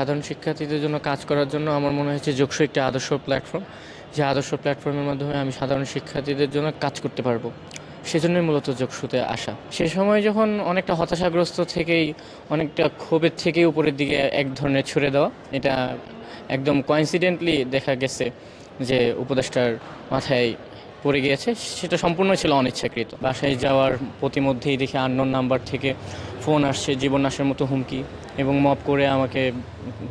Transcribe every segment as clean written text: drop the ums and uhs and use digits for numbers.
সাধারণ শিক্ষার্থীদের জন্য কাজ করার জন্য আমার মনে হয়েছে যোগসু একটি আদর্শ প্ল্যাটফর্ম। যে আদর্শ প্ল্যাটফর্মের মাধ্যমে আমি সাধারণ শিক্ষার্থীদের জন্য কাজ করতে পারবো, সেজন্যই মূলত যোগসুতে আসা। সে সময় যখন অনেকটা হতাশাগ্রস্ত থেকেই, অনেকটা ক্ষোভের থেকেই উপরের দিকে এক ধরনের ছুড়ে দেওয়া, এটা একদম কোইন্সিডেন্টলি দেখা গেছে যে উপদেষ্টার মাথায় পড়ে গিয়েছে। সেটা সম্পূর্ণ ছিল অনিচ্ছাকৃত। বাসায় যাওয়ার প্রতিমধ্যেই দেখি আননোন নাম্বার থেকে ফোন আসছে, জীবননাশের মতো হুমকি, এবং মব করে আমাকে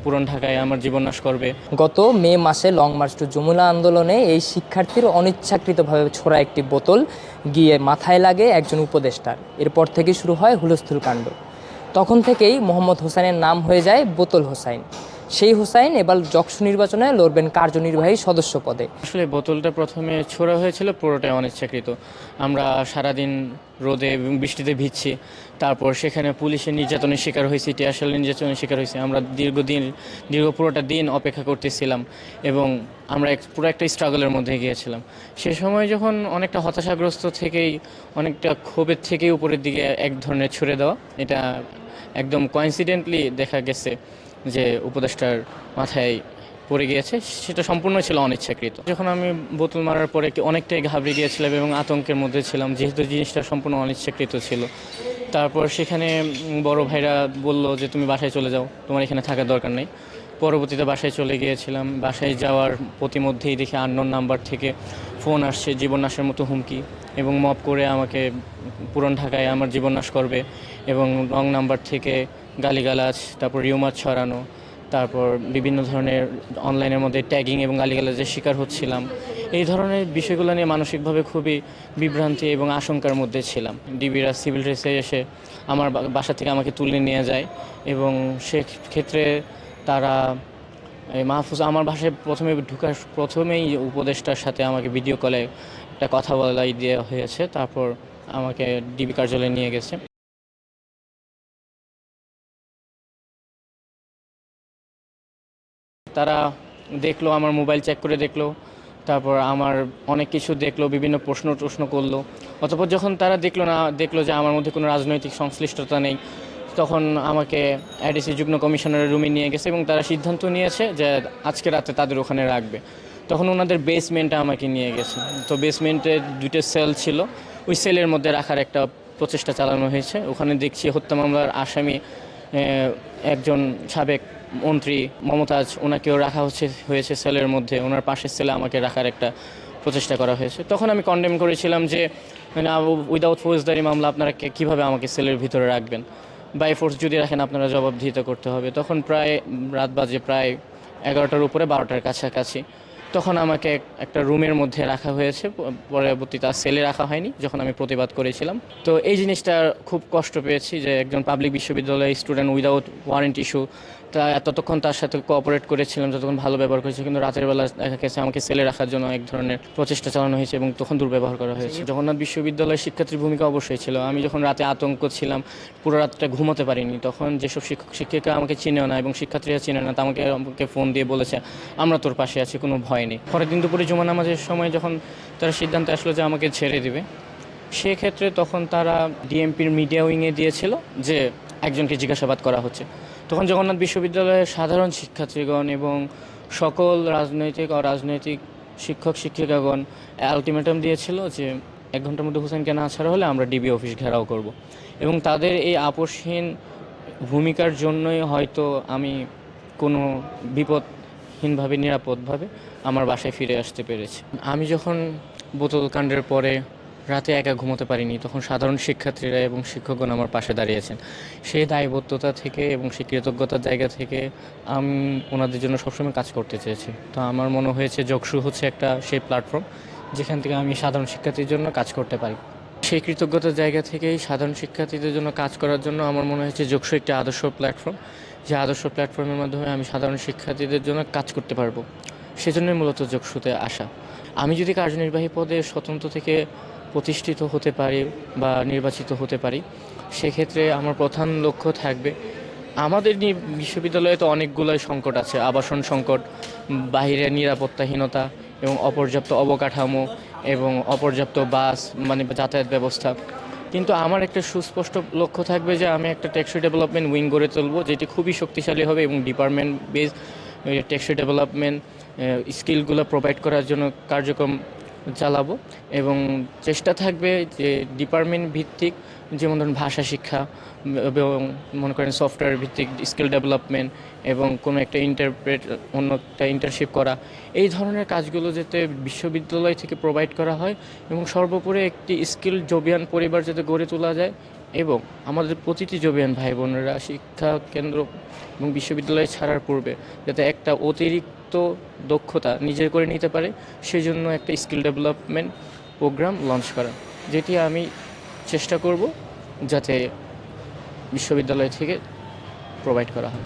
পুরান ঢাকায় আমার জীবননাশ করবে। গত মে মাসে লং মার্চ টু যমুনা আন্দোলনে এই শিক্ষার্থীর অনিচ্ছাকৃতভাবে ছোড়া একটি বোতল গিয়ে মাথায় লাগে একজন উপদেষ্টার। এরপর থেকেই শুরু হয় হুলস্থুল কাণ্ড। তখন থেকেই মোহাম্মদ হোসাইনের নাম হয়ে যায় বোতল হোসাইন। সেই হোসাইন এবার যকসু নির্বাচনে লড়বেন কার্যনির্বাহী সদস্য পদে। আসলে বোতলটা প্রথমে ছোড়া হয়েছিল পুরোটাই অনিচ্ছাকৃত। আমরা সারাদিন রোদে এবং বৃষ্টিতে ভিজছি, তারপর সেখানে পুলিশের নির্যাতনের শিকার হয়েছি, টিয়ারশেল নির্যাতনের শিকার হয়েছি। আমরা পুরোটা দিন অপেক্ষা করতেছিলাম এবং আমরা পুরো একটা স্ট্রাগলের মধ্যে গিয়েছিলাম। সে সময় যখন অনেকটা হতাশাগ্রস্ত থেকেই, অনেকটা ক্ষোভের থেকেই উপরের দিকে এক ধরনের ছুড়ে দেওয়া, এটা একদম কোইন্সিডেন্টলি দেখা গেছে যে উপদেষ্টার মাথায় পড়ে গিয়েছে। সেটা সম্পূর্ণ ছিল অনিচ্ছাকৃত। যখন আমি বোতল মারার পরে অনেকটাই ঘাবড়ে গিয়েছিলাম এবং আতঙ্কের মধ্যে ছিলাম, যেহেতু জিনিসটা সম্পূর্ণ অনিচ্ছাকৃত ছিল। তারপর সেখানে বড় ভাইরা বলল যে তুমি বাসায় চলে যাও, তোমার এখানে থাকার দরকার নেই। পরবর্তীতে বাসায় চলে গিয়েছিলাম। বাসায় যাওয়ার প্রতিমধ্যেই দেখি আননোন নাম্বার থেকে ফোন আসছে, জীবননাশের মতো হুমকি, এবং মব করে আমাকে পুরান ঢাকায় আমার জীবননাশ করবে, এবং রং নাম্বার থেকে গালিগালাজ, তারপর রিউমার ছড়ানো, তারপর বিভিন্ন ধরনের অনলাইনের মধ্যে ট্যাগিং এবং গালিগালাজের শিকার হচ্ছিলাম। এই ধরনের বিষয়গুলো নিয়ে মানসিকভাবে খুবই বিভ্রান্তি এবং আশঙ্কার মধ্যে ছিলাম। ডিবিরা সিভিল ড্রেসে এসে আমার বাসা থেকে আমাকে তুলে নিয়ে যায়, এবং সেক্ষেত্রে তারা মাহফুজ আমার বাসায় প্রথমেই উপদেষ্টার সাথে আমাকে ভিডিও কলে একটা কথা বলাই দেওয়া হয়েছে। তারপর আমাকে ডিবি কার্যালয়ে নিয়ে গেছে। তারা দেখলো, আমার মোবাইল চেক করে দেখলো, তারপর আমার অনেক কিছু দেখলো, বিভিন্ন প্রশ্ন করলো। অতঃপর যখন তারা দেখলো যে আমার মধ্যে কোনো রাজনৈতিক সংশ্লিষ্টতা নেই, তখন আমাকে এডিসি যুগ্ম কমিশনারের রুমে নিয়ে গেছে এবং তারা সিদ্ধান্ত নিয়েছে যে আজকে রাতে তাদের ওখানে রাখবে। তখন ওনাদের বেসমেন্টে আমাকে নিয়ে গেছে। তো বেসমেন্টে 2টা সেল ছিল, ওই সেলের মধ্যে রাখার একটা প্রচেষ্টা চালানো হয়েছে। ওখানে দেখছি হত্যা মামলার আসামি একজন সাবেক মন্ত্রী মমতাজ, ওনাকেও রাখা হয়েছে সেলের মধ্যে। ওনার পাশের সেলে আমাকে রাখার একটা প্রচেষ্টা করা হয়েছে। তখন আমি কন্ডেম করেছিলাম যে উইদাউট ফৌজদারি মামলা আপনারা কীভাবে আমাকে সেলের ভিতরে রাখবেন, বাই ফোর্স যদি রাখেন আপনারা জবাবদিহিতা করতে হবে। তখন প্রায় রাত বাজে প্রায় 11টার উপরে, 12টার কাছাকাছি। তখন আমাকে একটা রুমের মধ্যে রাখা হয়েছে, পরবর্তীতে আর সেলে রাখা হয়নি যখন আমি প্রতিবাদ করেছিলাম। তো এই জিনিসটা খুব কষ্ট পেয়েছি যে একজন পাবলিক বিশ্ববিদ্যালয়ের স্টুডেন্ট উইদাউট ওয়ারেন্ট ইস্যু, তা ততক্ষণ তার সাথে কোঅপারেট করেছিলাম, যতক্ষণ ভালো ব্যবহার করেছে, কিন্তু রাতের বেলা দেখা গেছে আমাকে সেলে রাখার জন্য এক ধরনের প্রচেষ্টা চালানো হয়েছে এবং তখন দুর্ব্যবহার করা হয়েছে। জগন্নাথ বিশ্ববিদ্যালয়ের শিক্ষার্থীর ভূমিকা অবশ্যই ছিল। আমি যখন রাতে আতঙ্ক ছিলাম, পুরো রাতটা ঘুমোতে পারিনি, তখন যেসব শিক্ষিকা আমাকে চিনেও না এবং শিক্ষার্থীরা চিনে না, তা আমাকে ফোন দিয়ে বলেছে আমরা তোর পাশে আছি, কোনো ভয় নেই। পরের দিন দুপুরে জুমা নামাজের সময় যখন তারা সিদ্ধান্ত আসলো যে আমাকে ছেড়ে দিবে, সেক্ষেত্রে তখন তারা ডিএমপির মিডিয়া উইংয়ে দিয়েছিল যে একজনকে জিজ্ঞাসাবাদ করা হচ্ছে। তখন জগন্নাথ বিশ্ববিদ্যালয়ের সাধারণ শিক্ষার্থীগণ এবং সকল রাজনৈতিক অরাজনৈতিক শিক্ষক শিক্ষিকাগণ আলটিমেটাম দিয়েছিল যে 1 ঘন্টার মধ্যে হোসেনকে না ছাড়া হলে আমরা ডিবি অফিস ঘেরাও করব। এবং তাদের এই আপোষহীন ভূমিকার জন্যই হয়তো আমি কোনো বিপদহীনভাবে, নিরাপদভাবে আমার বাসায় ফিরে আসতে পেরেছি। আমি যখন বোতল কাণ্ডের পরে রাতে একা ঘুমোতে পারিনি, তখন সাধারণ শিক্ষার্থীরা এবং শিক্ষকগণ আমার পাশে দাঁড়িয়েছেন। সেই দায়বদ্ধতা থেকে এবং সেই কৃতজ্ঞতার জায়গা থেকে আমি ওনাদের জন্য সবসময় কাজ করতে চেয়েছি। তো আমার মনে হয়েছে যোগসু হচ্ছে একটা সেই প্ল্যাটফর্ম যেখান থেকে আমি সাধারণ শিক্ষার্থীর জন্য কাজ করতে পারি। সেই কৃতজ্ঞতার জায়গা থেকেই সাধারণ শিক্ষার্থীদের জন্য কাজ করার জন্য আমার মনে হয়েছে যোগসু একটি আদর্শ প্ল্যাটফর্ম। যে আদর্শ প্ল্যাটফর্মের মাধ্যমে আমি সাধারণ শিক্ষার্থীদের জন্য কাজ করতে পারবো, সেজন্যই মূলত যোগসুতে আসা। আমি যদি কার্যনির্বাহী পদে স্বতন্ত্র থেকে প্রতিষ্ঠিত হতে পারি বা নির্বাচিত হতে পারি, সেক্ষেত্রে আমার প্রধান লক্ষ্য থাকবে, আমাদের বিশ্ববিদ্যালয়ে তো অনেকগুলোই সংকট আছে, আবাসন সংকট, বাহিরে নিরাপত্তাহীনতা এবং অপর্যাপ্ত অবকাঠামো এবং অপর্যাপ্ত বাস, মানে যাতায়াত ব্যবস্থা। কিন্তু আমার একটা সুস্পষ্ট লক্ষ্য থাকবে যে আমি একটা টেকসই ডেভেলপমেন্ট উইং গড়ে তুলব, যেটি খুবই শক্তিশালী হবে এবং ডিপার্টমেন্ট বেস টেকসই ডেভেলপমেন্ট স্কিলগুলো প্রোভাইড করার জন্য কার্যক্রম চালাবো। এবং চেষ্টা থাকবে যে ডিপার্টমেন্ট ভিত্তিক, যেমন ধরুন ভাষা শিক্ষা এবং মনে করেন সফটওয়্যার ভিত্তিক স্কিল ডেভেলপমেন্ট এবং কোনো একটা অন্য একটা ইন্টার্নশিপ করা, এই ধরনের কাজগুলো যাতে বিশ্ববিদ্যালয় থেকে প্রোভাইড করা হয় এবং সর্বোপরি একটি স্কিল জবিয়ান পরিবার যাতে গড়ে তোলা যায় এবং আমাদের প্রতিটি জবিয়ান ভাই বোনেরা শিক্ষা কেন্দ্র এবং বিশ্ববিদ্যালয় ছাড়ার পূর্বে যাতে একটা অতিরিক্ত দক্ষতা নিজের করে নিতে পারে, সেই জন্য একটা স্কিল ডেভেলপমেন্ট প্রোগ্রাম লঞ্চ করা, যেটি আমি চেষ্টা করব যাতে বিশ্ববিদ্যালয় থেকে প্রোভাইড করা হয়।